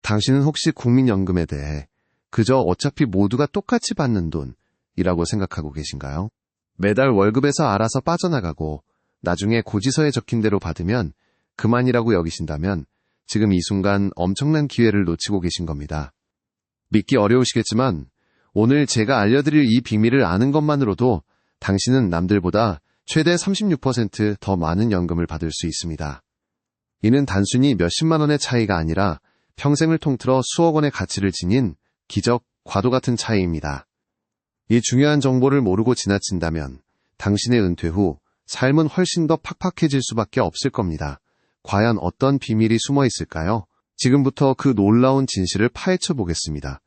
당신은 혹시 국민연금에 대해 그저 어차피 모두가 똑같이 받는 돈이라고 생각하고 계신가요? 매달 월급에서 알아서 빠져나가고 나중에 고지서에 적힌 대로 받으면 그만이라고 여기신다면 지금 이 순간 엄청난 기회를 놓치고 계신 겁니다. 믿기 어려우시겠지만 오늘 제가 알려드릴 이 비밀을 아는 것만으로도 당신은 남들보다 최대 36% 더 많은 연금을 받을 수 있습니다. 이는 단순히 몇십만 원의 차이가 아니라 평생을 통틀어 수억 원의 가치를 지닌 기적, 과도 같은 차이입니다. 이 중요한 정보를 모르고 지나친다면 당신의 은퇴 후 삶은 훨씬 더 팍팍해질 수밖에 없을 겁니다. 과연 어떤 비밀이 숨어 있을까요? 지금부터 그 놀라운 진실을 파헤쳐 보겠습니다.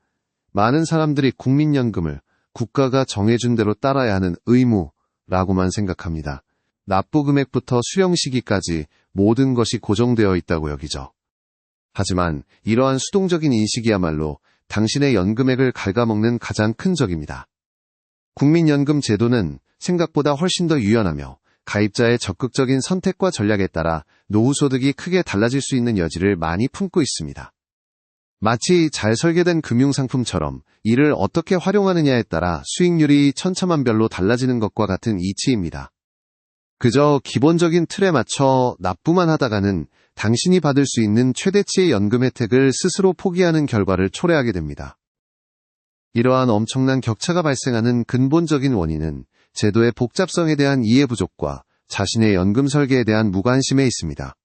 많은 사람들이 국민연금을 국가가 정해준 대로 따라야 하는 의무라고만 생각합니다. 납부 금액부터 수령 시기까지 모든 것이 고정되어 있다고 여기죠. 하지만 이러한 수동적인 인식이야말로 당신의 연금액을 갉아먹는 가장 큰 적입니다. 국민연금 제도는 생각보다 훨씬 더 유연하며 가입자의 적극적인 선택과 전략에 따라 노후 소득이 크게 달라질 수 있는 여지를 많이 품고 있습니다. 마치 잘 설계된 금융상품처럼 이를 어떻게 활용하느냐에 따라 수익률이 천차만별로 달라지는 것과 같은 이치입니다. 그저 기본적인 틀에 맞춰 납부만 하다가는 당신이 받을 수 있는 최대치의 연금 혜택을 스스로 포기하는 결과를 초래하게 됩니다. 이러한 엄청난 격차가 발생하는 근본적인 원인은 제도의 복잡성에 대한 이해 부족과 자신의 연금 설계에 대한 무관심에 있습니다.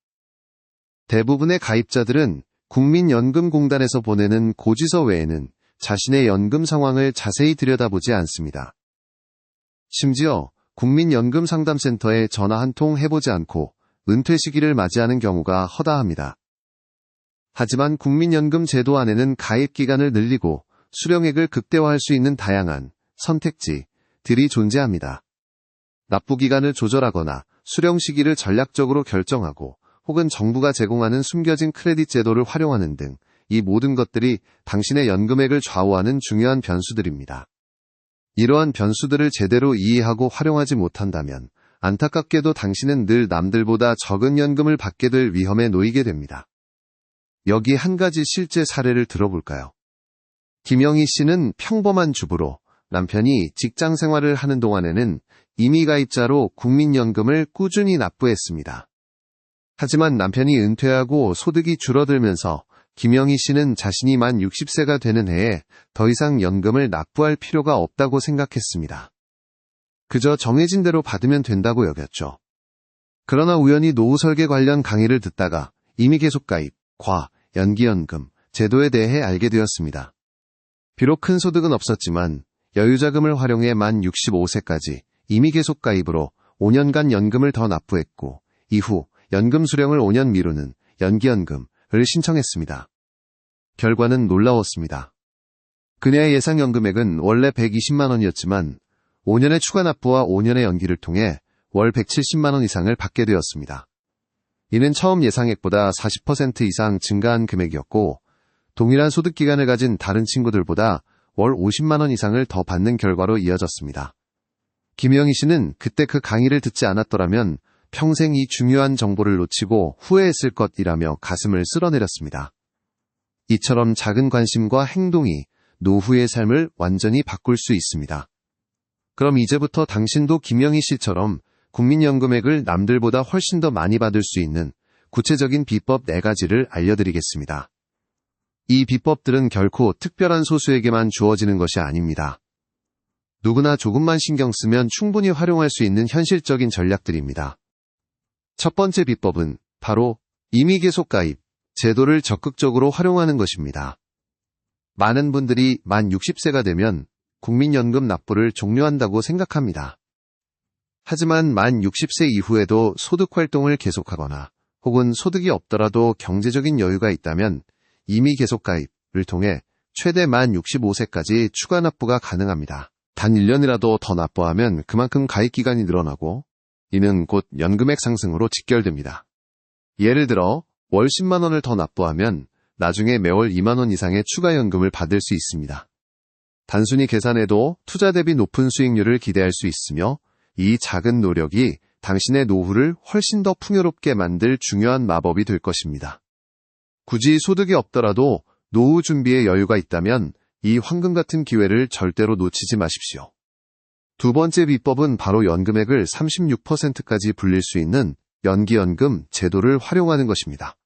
대부분의 가입자들은 국민연금공단에서 보내는 고지서 외에는 자신의 연금 상황을 자세히 들여다보지 않습니다. 심지어 국민연금상담센터에 전화 한 통 해보지 않고 은퇴 시기를 맞이하는 경우가 허다합니다. 하지만 국민연금 제도 안에는 가입 기간을 늘리고 수령액을 극대화할 수 있는 다양한 선택지들이 존재합니다. 납부 기간을 조절하거나 수령 시기를 전략적으로 결정하고 혹은 정부가 제공하는 숨겨진 크레딧 제도를 활용하는 등 이 모든 것들이 당신의 연금액을 좌우하는 중요한 변수들입니다. 이러한 변수들을 제대로 이해하고 활용하지 못한다면 안타깝게도 당신은 늘 남들보다 적은 연금을 받게 될 위험에 놓이게 됩니다. 여기 한 가지 실제 사례를 들어볼까요? 김영희 씨는 평범한 주부로 남편이 직장 생활을 하는 동안에는 임의가입자로 국민연금을 꾸준히 납부했습니다. 하지만 남편이 은퇴하고 소득이 줄어들면서 김영희 씨는 자신이 만 60세가 되는 해에 더 이상 연금을 납부할 필요가 없다고 생각했습니다. 그저 정해진 대로 받으면 된다고 여겼죠. 그러나 우연히 노후 설계 관련 강의를 듣다가 임의 계속 가입, 연기연금 제도에 대해 알게 되었습니다. 비록 큰 소득은 없었지만 여유자금을 활용해 만 65세까지 임의 계속 가입으로 5년간 연금을 더 납부했고 이후 연금 수령을 5년 미루는 연기연금을 신청했습니다. 결과는 놀라웠습니다. 그녀의 예상 연금액은 원래 120만 원이었지만 5년의 추가 납부와 5년의 연기를 통해 월 170만 원 이상을 받게 되었습니다. 이는 처음 예상액보다 40% 이상 증가한 금액이었고 동일한 소득 기간을 가진 다른 친구들보다 월 50만 원 이상을 더 받는 결과로 이어졌습니다. 김영희 씨는 그때 그 강의를 듣지 않았더라면 평생 이 중요한 정보를 놓치고 후회했을 것이라며 가슴을 쓸어내렸습니다. 이처럼 작은 관심과 행동이 노후의 삶을 완전히 바꿀 수 있습니다. 그럼 이제부터 당신도 김영희 씨처럼 국민연금액을 남들보다 훨씬 더 많이 받을 수 있는 구체적인 비법 4가지를 알려드리겠습니다. 이 비법들은 결코 특별한 소수에게만 주어지는 것이 아닙니다. 누구나 조금만 신경 쓰면 충분히 활용할 수 있는 현실적인 전략들입니다. 첫 번째 비법은 바로 임의 계속 가입 제도를 적극적으로 활용하는 것입니다. 많은 분들이 만 60세가 되면 국민연금 납부를 종료한다고 생각합니다. 하지만 만 60세 이후에도 소득 활동을 계속하거나 혹은 소득이 없더라도 경제적인 여유가 있다면 임의 계속 가입을 통해 최대 만 65세까지 추가 납부가 가능합니다. 단 1년이라도 더 납부하면 그만큼 가입 기간이 늘어나고 이는 곧 연금액 상승으로 직결됩니다. 예를 들어 월 10만 원을 더 납부하면 나중에 매월 2만 원 이상의 추가 연금을 받을 수 있습니다. 단순히 계산해도 투자 대비 높은 수익률을 기대할 수 있으며 이 작은 노력이 당신의 노후를 훨씬 더 풍요롭게 만들 중요한 마법이 될 것입니다. 굳이 소득이 없더라도 노후 준비에 여유가 있다면 이 황금 같은 기회를 절대로 놓치지 마십시오. 두 번째 비법은 바로 연금액을 36%까지 불릴 수 있는 연기연금 제도를 활용하는 것입니다.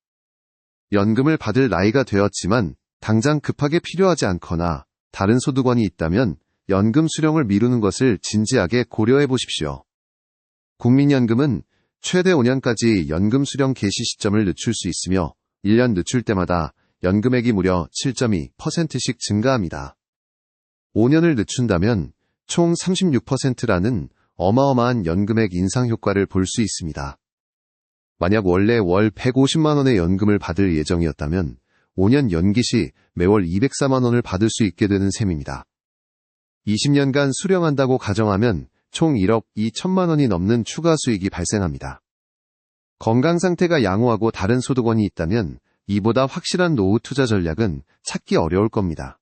연금을 받을 나이가 되었지만 당장 급하게 필요하지 않거나 다른 소득원이 있다면 연금 수령을 미루는 것을 진지하게 고려해 보십시오. 국민연금은 최대 5년까지 연금 수령 개시 시점을 늦출 수 있으며 1년 늦출 때마다 연금액이 무려 7.2%씩 증가합니다. 5년을 늦춘다면 총 36%라는 어마어마한 연금액 인상 효과를 볼 수 있습니다. 만약 원래 월 150만 원의 연금을 받을 예정이었다면 5년 연기 시 매월 204만 원을 받을 수 있게 되는 셈입니다. 20년간 수령한다고 가정하면 총 1억 2천만 원이 넘는 추가 수익이 발생합니다. 건강 상태가 양호하고 다른 소득원이 있다면 이보다 확실한 노후 투자 전략은 찾기 어려울 겁니다.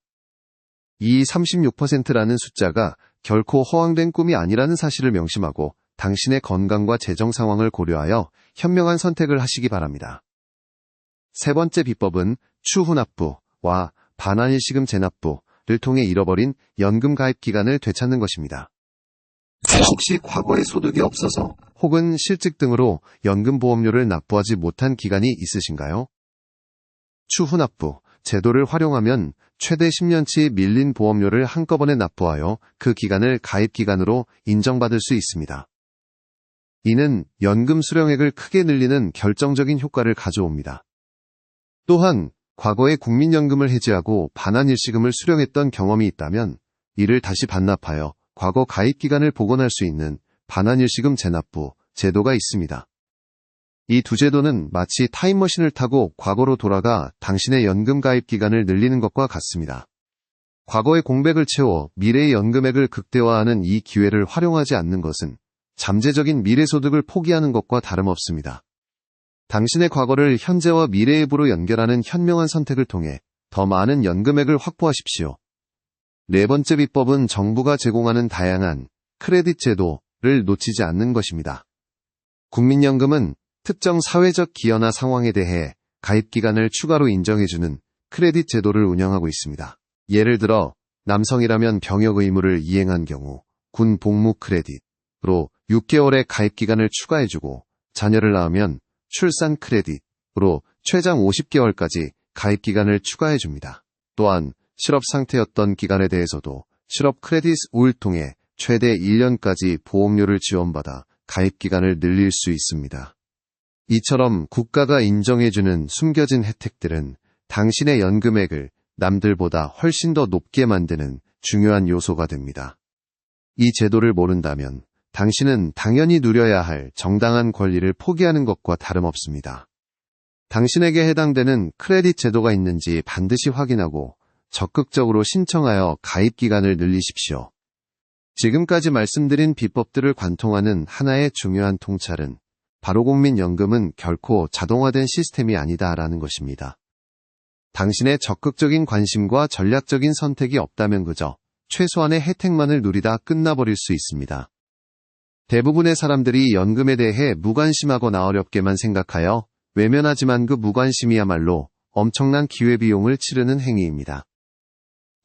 이 36%라는 숫자가 결코 허황된 꿈이 아니라는 사실을 명심하고 당신의 건강과 재정 상황을 고려하여 현명한 선택을 하시기 바랍니다. 세 번째 비법은 추후 납부와 반환일시금 재납부를 통해 잃어버린 연금 가입 기간을 되찾는 것입니다. 혹시 과거에 소득이 없어서 혹은 실직 등으로 연금 보험료를 납부하지 못한 기간이 있으신가요? 추후 납부 제도를 활용하면 최대 10년치 밀린 보험료를 한꺼번에 납부하여 그 기간을 가입 기간으로 인정받을 수 있습니다. 이는 연금 수령액을 크게 늘리는 결정적인 효과를 가져옵니다. 또한 과거에 국민연금을 해지하고 반환일시금을 수령했던 경험이 있다면 이를 다시 반납하여 과거 가입 기간을 복원할 수 있는 반환일시금 재납부 제도가 있습니다. 이 두 제도는 마치 타임머신을 타고 과거로 돌아가 당신의 연금 가입 기간을 늘리는 것과 같습니다. 과거의 공백을 채워 미래의 연금액을 극대화하는 이 기회를 활용하지 않는 것은 잠재적인 미래소득을 포기하는 것과 다름없습니다. 당신의 과거를 현재와 미래의 부로 연결하는 현명한 선택을 통해 더 많은 연금액을 확보하십시오. 네 번째 비법은 정부가 제공하는 다양한 크레딧 제도를 놓치지 않는 것입니다. 국민연금은 특정 사회적 기여나 상황에 대해 가입기간을 추가로 인정해주는 크레딧 제도를 운영하고 있습니다. 예를 들어 남성이라면 병역 의무를 이행한 경우 군 복무 크레딧으로 6개월의 가입기간을 추가해주고 자녀를 낳으면 출산 크레딧으로 최장 50개월까지 가입기간을 추가해줍니다. 또한 실업 상태였던 기간에 대해서도 실업 크레딧을 통해 최대 1년까지 보험료를 지원받아 가입기간을 늘릴 수 있습니다. 이처럼 국가가 인정해주는 숨겨진 혜택들은 당신의 연금액을 남들보다 훨씬 더 높게 만드는 중요한 요소가 됩니다. 이 제도를 모른다면 당신은 당연히 누려야 할 정당한 권리를 포기하는 것과 다름없습니다. 당신에게 해당되는 크레딧 제도가 있는지 반드시 확인하고 적극적으로 신청하여 가입 기간을 늘리십시오. 지금까지 말씀드린 비법들을 관통하는 하나의 중요한 통찰은 바로 국민연금은 결코 자동화된 시스템이 아니다라는 것입니다. 당신의 적극적인 관심과 전략적인 선택이 없다면 그저 최소한의 혜택만을 누리다 끝나버릴 수 있습니다. 대부분의 사람들이 연금에 대해 무관심하거나 어렵게만 생각하여 외면하지만 그 무관심이야말로 엄청난 기회비용을 치르는 행위입니다.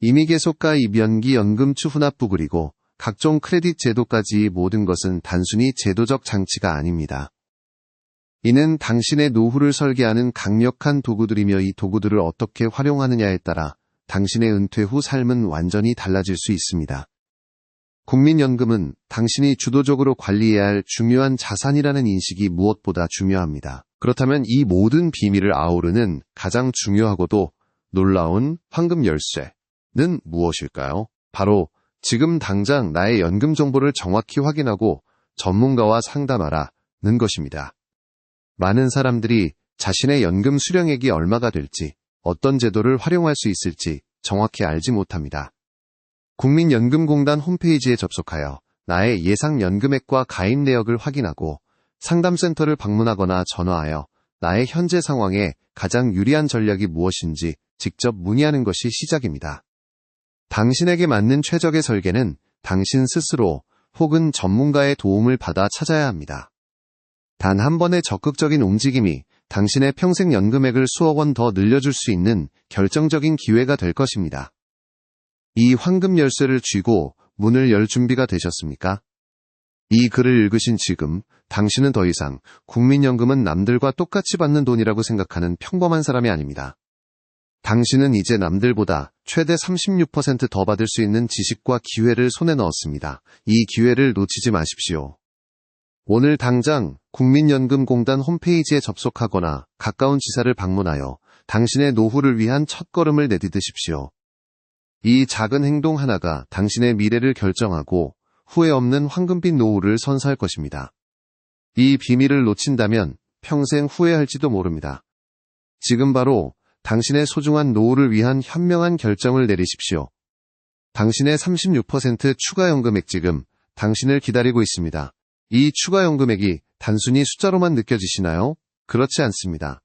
이미 계속가 입연기 연금 추후납부 그리고 각종 크레딧 제도까지 모든 것은 단순히 제도적 장치가 아닙니다. 이는 당신의 노후를 설계하는 강력한 도구들이며 이 도구들을 어떻게 활용하느냐에 따라 당신의 은퇴 후 삶은 완전히 달라질 수 있습니다. 국민연금은 당신이 주도적으로 관리해야 할 중요한 자산이라는 인식이 무엇보다 중요합니다. 그렇다면 이 모든 비밀을 아우르는 가장 중요하고도 놀라운 황금 열쇠는 무엇일까요? 바로 지금 당장 나의 연금 정보를 정확히 확인하고 전문가와 상담하라는 것입니다. 많은 사람들이 자신의 연금 수령액이 얼마가 될지, 어떤 제도를 활용할 수 있을지 정확히 알지 못합니다. 국민연금공단 홈페이지에 접속하여 나의 예상 연금액과 가입 내역을 확인하고 상담센터를 방문하거나 전화하여 나의 현재 상황에 가장 유리한 전략이 무엇인지 직접 문의하는 것이 시작입니다. 당신에게 맞는 최적의 설계는 당신 스스로 혹은 전문가의 도움을 받아 찾아야 합니다. 단 한 번의 적극적인 움직임이 당신의 평생 연금액을 수억 원 더 늘려줄 수 있는 결정적인 기회가 될 것입니다. 이 황금 열쇠를 쥐고 문을 열 준비가 되셨습니까? 이 글을 읽으신 지금 당신은 더 이상 국민연금은 남들과 똑같이 받는 돈이라고 생각하는 평범한 사람이 아닙니다. 당신은 이제 남들보다 최대 36% 더 받을 수 있는 지식과 기회를 손에 넣었습니다. 이 기회를 놓치지 마십시오. 오늘 당장 국민연금공단 홈페이지에 접속하거나 가까운 지사를 방문하여 당신의 노후를 위한 첫걸음을 내디디십시오. 이 작은 행동 하나가 당신의 미래를 결정하고 후회 없는 황금빛 노후를 선사할 것입니다. 이 비밀을 놓친다면 평생 후회할지도 모릅니다. 지금 바로 당신의 소중한 노후를 위한 현명한 결정을 내리십시오. 당신의 36% 추가 연금액 지금 당신을 기다리고 있습니다. 이 추가 연금액이 단순히 숫자로만 느껴지시나요? 그렇지 않습니다.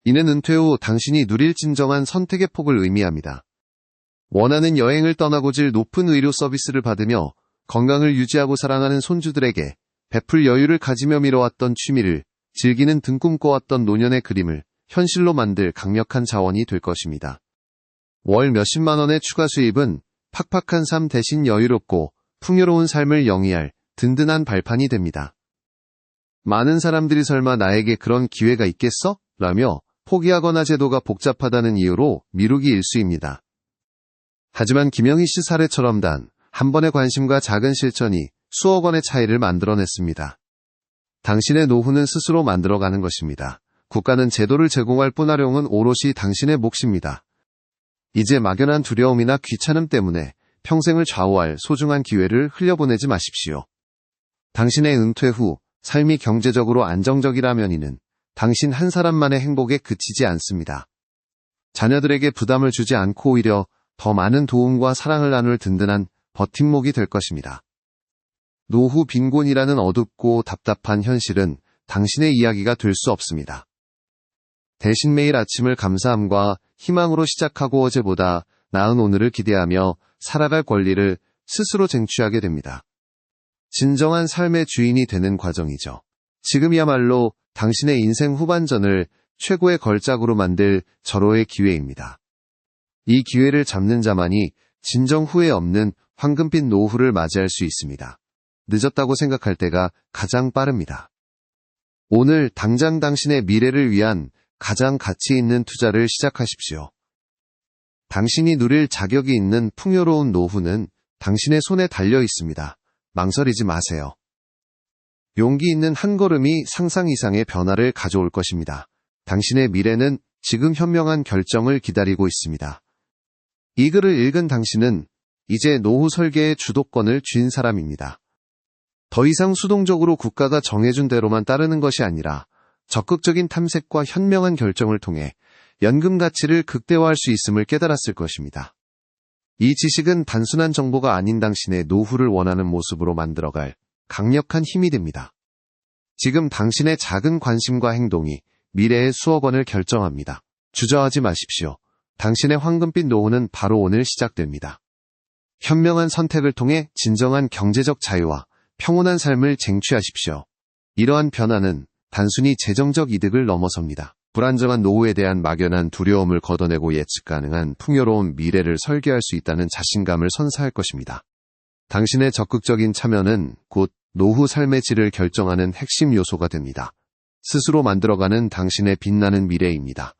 이는 은퇴 후 당신이 누릴 진정한 선택의 폭을 의미합니다. 원하는 여행을 떠나고 질 높은 의료 서비스를 받으며 건강을 유지하고 사랑하는 손주들에게 베풀 여유를 가지며 미뤄왔던 취미를 즐기는 등 꿈꿔왔던 노년의 그림을 현실로 만들 강력한 자원이 될 것입니다. 월 몇십만 원의 추가 수입은 팍팍한 삶 대신 여유롭고 풍요로운 삶을 영위할 든든한 발판이 됩니다. 많은 사람들이 설마 나에게 그런 기회가 있겠어? 라며 포기하거나 제도가 복잡하다는 이유로 미루기 일쑤입니다. 하지만 김영희 씨 사례처럼 단 한 번의 관심과 작은 실천이 수억 원의 차이를 만들어냈습니다. 당신의 노후는 스스로 만들어가는 것입니다. 국가는 제도를 제공할 뿐 활용은 오롯이 당신의 몫입니다. 이제 막연한 두려움이나 귀찮음 때문에 평생을 좌우할 소중한 기회를 흘려보내지 마십시오. 당신의 은퇴 후 삶이 경제적으로 안정적이라면 이는 당신 한 사람만의 행복에 그치지 않습니다. 자녀들에게 부담을 주지 않고 오히려 더 많은 도움과 사랑을 나눌 든든한 버팀목이 될 것입니다. 노후 빈곤이라는 어둡고 답답한 현실은 당신의 이야기가 될 수 없습니다. 대신 매일 아침을 감사함과 희망으로 시작하고 어제보다 나은 오늘을 기대하며 살아갈 권리를 스스로 쟁취하게 됩니다. 진정한 삶의 주인이 되는 과정이죠. 지금이야말로 당신의 인생 후반전을 최고의 걸작으로 만들 절호의 기회입니다. 이 기회를 잡는 자만이 진정 후회 없는 황금빛 노후를 맞이할 수 있습니다. 늦었다고 생각할 때가 가장 빠릅니다. 오늘 당장 당신의 미래를 위한 가장 가치 있는 투자를 시작하십시오. 당신이 누릴 자격이 있는 풍요로운 노후는 당신의 손에 달려 있습니다. 망설이지 마세요. 용기 있는 한 걸음이 상상 이상의 변화를 가져올 것입니다. 당신의 미래는 지금 현명한 결정을 기다리고 있습니다. 이 글을 읽은 당신은 이제 노후 설계의 주도권을 쥔 사람입니다. 더 이상 수동적으로 국가가 정해준 대로만 따르는 것이 아니라 적극적인 탐색과 현명한 결정을 통해 연금 가치를 극대화할 수 있음을 깨달았을 것입니다. 이 지식은 단순한 정보가 아닌 당신의 노후를 원하는 모습으로 만들어갈 강력한 힘이 됩니다. 지금 당신의 작은 관심과 행동이 미래의 수억 원을 결정합니다. 주저하지 마십시오. 당신의 황금빛 노후는 바로 오늘 시작됩니다. 현명한 선택을 통해 진정한 경제적 자유와 평온한 삶을 쟁취하십시오. 이러한 변화는 단순히 재정적 이득을 넘어섭니다. 불안정한 노후에 대한 막연한 두려움을 걷어내고 예측 가능한 풍요로운 미래를 설계할 수 있다는 자신감을 선사할 것입니다. 당신의 적극적인 참여는 곧 노후 삶의 질을 결정하는 핵심 요소가 됩니다. 스스로 만들어가는 당신의 빛나는 미래입니다.